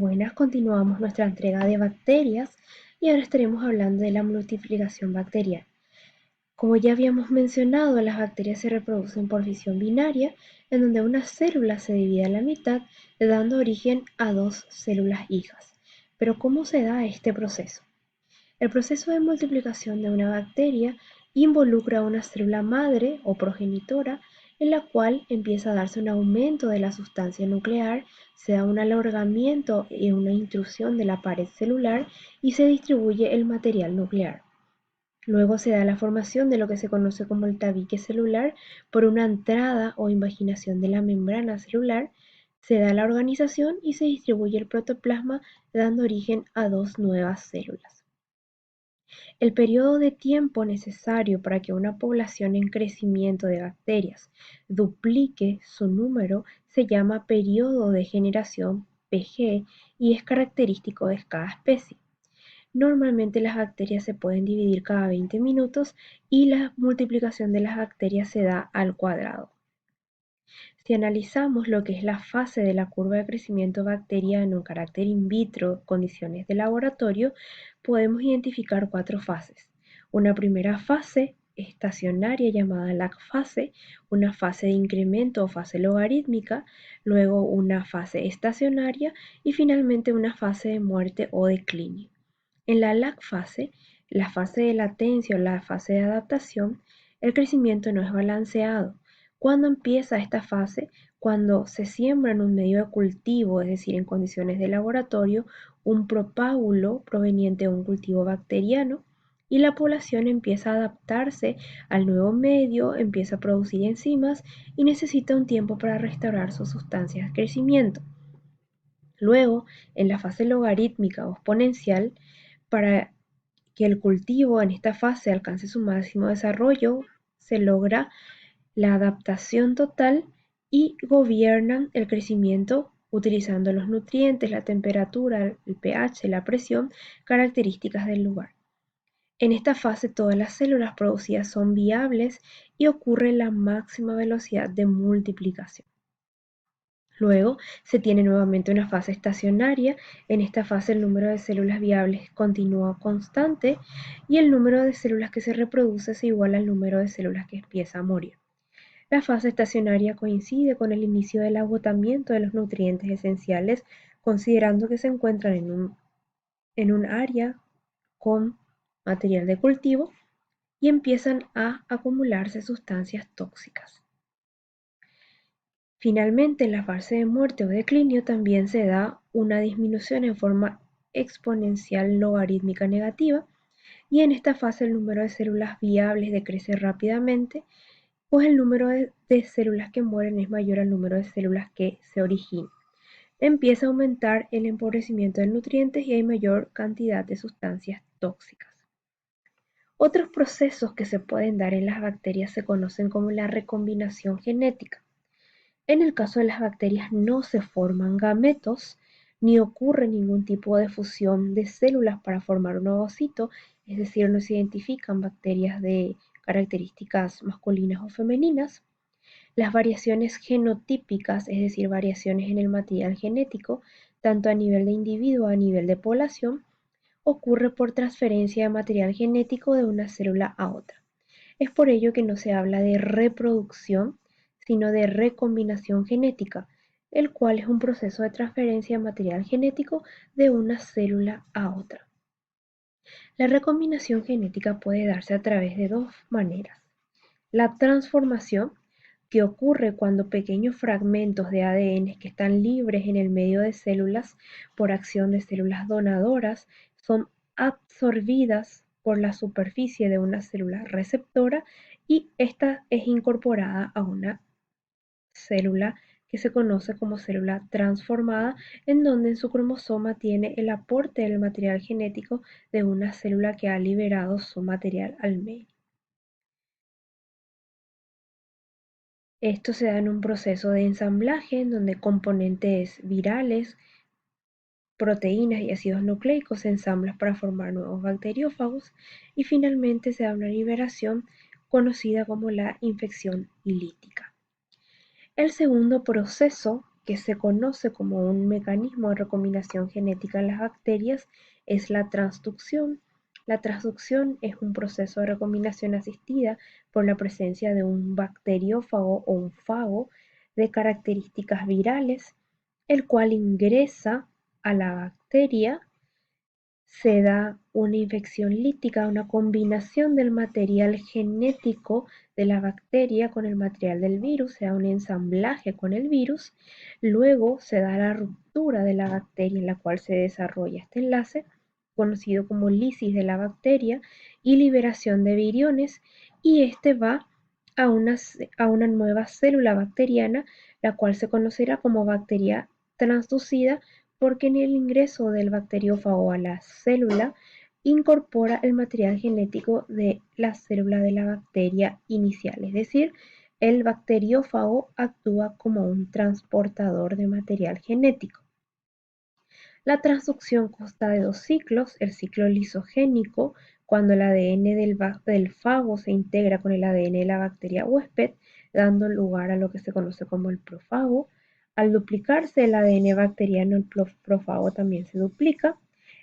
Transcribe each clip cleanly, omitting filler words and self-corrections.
Buenas, continuamos nuestra entrega de bacterias y ahora estaremos hablando de la multiplicación bacteriana. Como ya habíamos mencionado, las bacterias se reproducen por fisión binaria, en donde una célula se divide a la mitad, dando origen a dos células hijas. Pero ¿cómo se da este proceso? El proceso de multiplicación de una bacteria involucra a una célula madre o progenitora en la cual empieza a darse un aumento de la sustancia nuclear, se da un alargamiento y una intrusión de la pared celular y se distribuye el material nuclear. Luego se da la formación de lo que se conoce como el tabique celular por una entrada o invaginación de la membrana celular, se da la organización y se distribuye el protoplasma dando origen a dos nuevas células. El periodo de tiempo necesario para que una población en crecimiento de bacterias duplique su número se llama periodo de generación (PG) y es característico de cada especie. Normalmente las bacterias se pueden dividir cada 20 minutos y la multiplicación de las bacterias se da al cuadrado. Si analizamos lo que es la fase de la curva de crecimiento bacteriano en carácter in vitro, condiciones de laboratorio, podemos identificar cuatro fases. Una primera fase estacionaria llamada lag fase, una fase de incremento o fase logarítmica, luego una fase estacionaria y finalmente una fase de muerte o declive. En la lag fase, la fase de latencia o la fase de adaptación, el crecimiento no es balanceado. ¿Cuándo empieza esta fase? Cuando se siembra en un medio de cultivo, es decir, en condiciones de laboratorio, un propágulo proveniente de un cultivo bacteriano y la población empieza a adaptarse al nuevo medio, empieza a producir enzimas y necesita un tiempo para restaurar sus sustancias de crecimiento. Luego, en la fase logarítmica o exponencial, para que el cultivo en esta fase alcance su máximo desarrollo, se logra la adaptación total y gobiernan el crecimiento utilizando los nutrientes, la temperatura, el pH, la presión, características del lugar. En esta fase todas las células producidas son viables y ocurre la máxima velocidad de multiplicación. Luego se tiene nuevamente una fase estacionaria. En esta fase el número de células viables continúa constante y el número de células que se reproduce es igual al número de células que empieza a morir. La fase estacionaria coincide con el inicio del agotamiento de los nutrientes esenciales, considerando que se encuentran en un área con material de cultivo y empiezan a acumularse sustancias tóxicas. Finalmente, en la fase de muerte o declinio también se da una disminución en forma exponencial logarítmica negativa y en esta fase el número de células viables decrece rápidamente, pues el número de células que mueren es mayor al número de células que se originan. Empieza a aumentar el empobrecimiento de nutrientes y hay mayor cantidad de sustancias tóxicas. Otros procesos que se pueden dar en las bacterias se conocen como la recombinación genética. En el caso de las bacterias no se forman gametos ni ocurre ningún tipo de fusión de células para formar un ovocito, es decir, no se identifican bacterias de características masculinas o femeninas. Las variaciones genotípicas, es decir, variaciones en el material genético, tanto a nivel de individuo a nivel de población, ocurre por transferencia de material genético de una célula a otra. Es por ello que no se habla de reproducción, sino de recombinación genética, el cual es un proceso de transferencia de material genético de una célula a otra. La recombinación genética puede darse a través de dos maneras. La transformación, que ocurre cuando pequeños fragmentos de ADN que están libres en el medio de células por acción de células donadoras son absorbidas por la superficie de una célula receptora y esta es incorporada a una célula que se conoce como célula transformada, en donde en su cromosoma tiene el aporte del material genético de una célula que ha liberado su material al medio. Esto se da en un proceso de ensamblaje en donde componentes virales, proteínas y ácidos nucleicos se ensamblan para formar nuevos bacteriófagos y finalmente se da una liberación conocida como la infección lítica. El segundo proceso que se conoce como un mecanismo de recombinación genética en las bacterias es la transducción. La transducción es un proceso de recombinación asistida por la presencia de un bacteriófago o un fago de características virales, el cual ingresa a la bacteria. Se da una infección lítica, una combinación del material genético de la bacteria con el material del virus, se da un ensamblaje con el virus, luego se da la ruptura de la bacteria en la cual se desarrolla este enlace, conocido como lisis de la bacteria, y liberación de viriones, y este va a una nueva célula bacteriana, la cual se conocerá como bacteria transducida, porque en el ingreso del bacteriófago a la célula incorpora el material genético de la célula de la bacteria inicial, es decir, el bacteriófago actúa como un transportador de material genético. La transducción consta de dos ciclos: el ciclo lisogénico, cuando el ADN del fago se integra con el ADN de la bacteria huésped, dando lugar a lo que se conoce como el profago. Al duplicarse el ADN bacteriano, el profago también se duplica.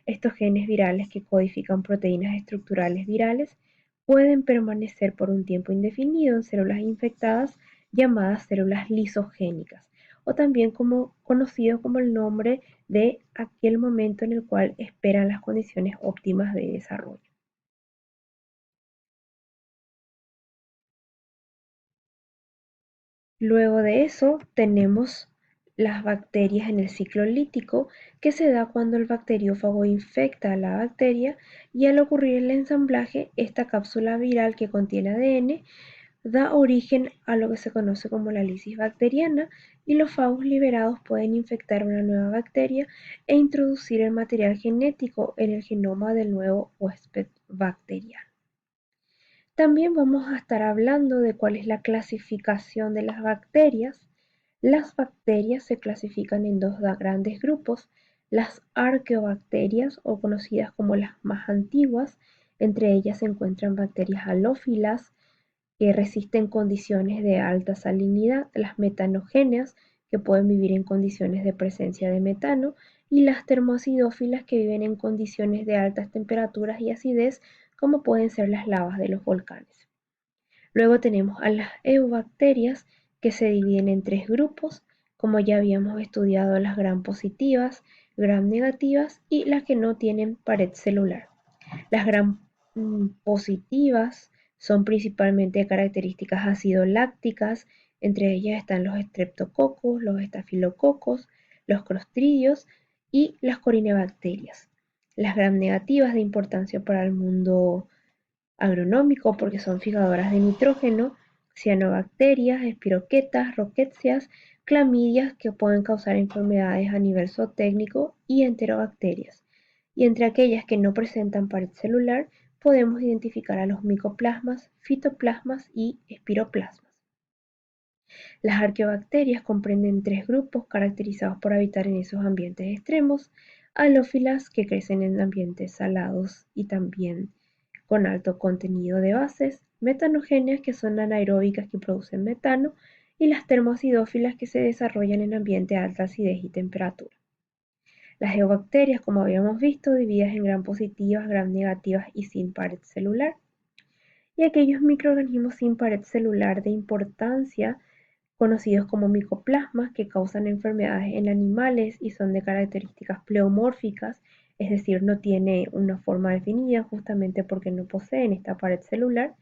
Estos genes virales que codifican proteínas estructurales virales pueden permanecer por un tiempo indefinido en células infectadas llamadas células lisogénicas, o también conocido como el nombre de aquel momento en el cual esperan las condiciones óptimas de desarrollo. Luego de eso tenemos las bacterias en el ciclo lítico, que se da cuando el bacteriófago infecta a la bacteria, y al ocurrir el ensamblaje, esta cápsula viral que contiene ADN da origen a lo que se conoce como la lisis bacteriana, y los fagos liberados pueden infectar una nueva bacteria e introducir el material genético en el genoma del nuevo huésped bacteriano. También vamos a estar hablando de cuál es la clasificación de las bacterias. Las bacterias se clasifican en dos grandes grupos: las arqueobacterias, o conocidas como las más antiguas. Entre ellas se encuentran bacterias halófilas, que resisten condiciones de alta salinidad; las metanogéneas, que pueden vivir en condiciones de presencia de metano; y las termoacidófilas, que viven en condiciones de altas temperaturas y acidez, como pueden ser las lavas de los volcanes. Luego tenemos a las eubacterias, que se dividen en tres grupos, como ya habíamos estudiado: las gram positivas, gram negativas y las que no tienen pared celular. Las gram positivas son principalmente de características acidolácticas. Entre ellas están los estreptococos, los estafilococos, los clostridios y las corinebacterias. Las gram negativas, de importancia para el mundo agronómico porque son fijadoras de nitrógeno: cianobacterias, espiroquetas, rickettsias, clamidias, que pueden causar enfermedades a nivel zootécnico, y enterobacterias. Y entre aquellas que no presentan pared celular podemos identificar a los micoplasmas, fitoplasmas y espiroplasmas. Las arqueobacterias comprenden tres grupos caracterizados por habitar en esos ambientes extremos: halófilas, que crecen en ambientes salados y también con alto contenido de bases; metanogéneas, que son anaeróbicas, que producen metano; y las termoacidófilas, que se desarrollan en ambientes de alta acidez y temperatura. Las eubacterias, como habíamos visto, divididas en gram positivas, gram negativas y sin pared celular. Y aquellos microorganismos sin pared celular de importancia, conocidos como micoplasmas, que causan enfermedades en animales y son de características pleomórficas, es decir, no tiene una forma definida justamente porque no poseen esta pared celular.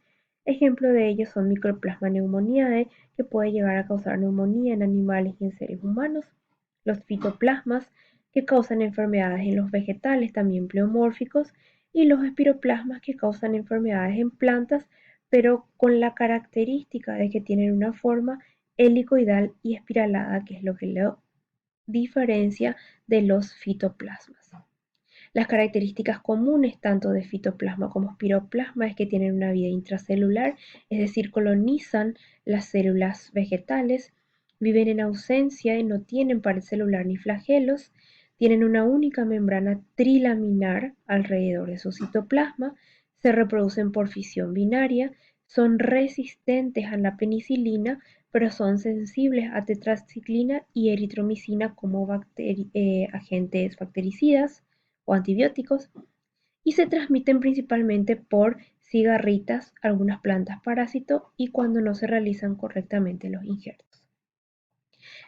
Ejemplo de ellos son Mycoplasma pneumoniae, que puede llegar a causar neumonía en animales y en seres humanos; los fitoplasmas, que causan enfermedades en los vegetales, también pleomórficos; y los espiroplasmas, que causan enfermedades en plantas, pero con la característica de que tienen una forma helicoidal y espiralada, que es lo que lo diferencia de los fitoplasmas. Las características comunes tanto de fitoplasma como espiroplasma es que tienen una vida intracelular, es decir, colonizan las células vegetales, viven en ausencia y no tienen pared celular ni flagelos, tienen una única membrana trilaminar alrededor de su citoplasma, se reproducen por fisión binaria, son resistentes a la penicilina, pero son sensibles a tetraciclina y eritromicina como agentes bactericidas o antibióticos y se transmiten principalmente por cigarritas, algunas plantas parásito y cuando no se realizan correctamente los injertos.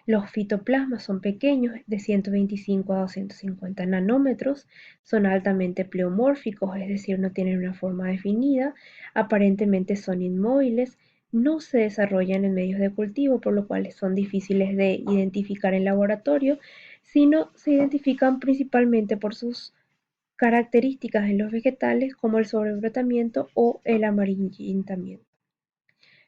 Los fitoplasmas son pequeños, de 125 a 250 nanómetros, son altamente pleomórficos, es decir, no tienen una forma definida, aparentemente son inmóviles, no se desarrollan en medios de cultivo, por lo cual son difíciles de identificar en laboratorio, sino se identifican principalmente por sus características en los vegetales como el sobrebrotamiento o el amarillentamiento.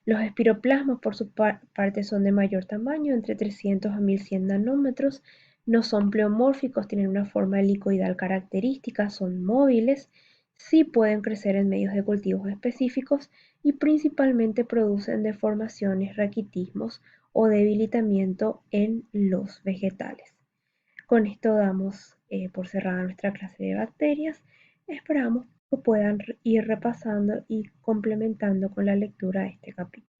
Los espiroplasmas, por su parte, son de mayor tamaño, entre 300 a 1100 nanómetros, no son pleomórficos, tienen una forma helicoidal característica, son móviles, sí pueden crecer en medios de cultivos específicos y principalmente producen deformaciones, raquitismos o debilitamiento en los vegetales. Con esto damos por cerrada nuestra clase de bacterias. Esperamos que puedan ir repasando y complementando con la lectura de este capítulo.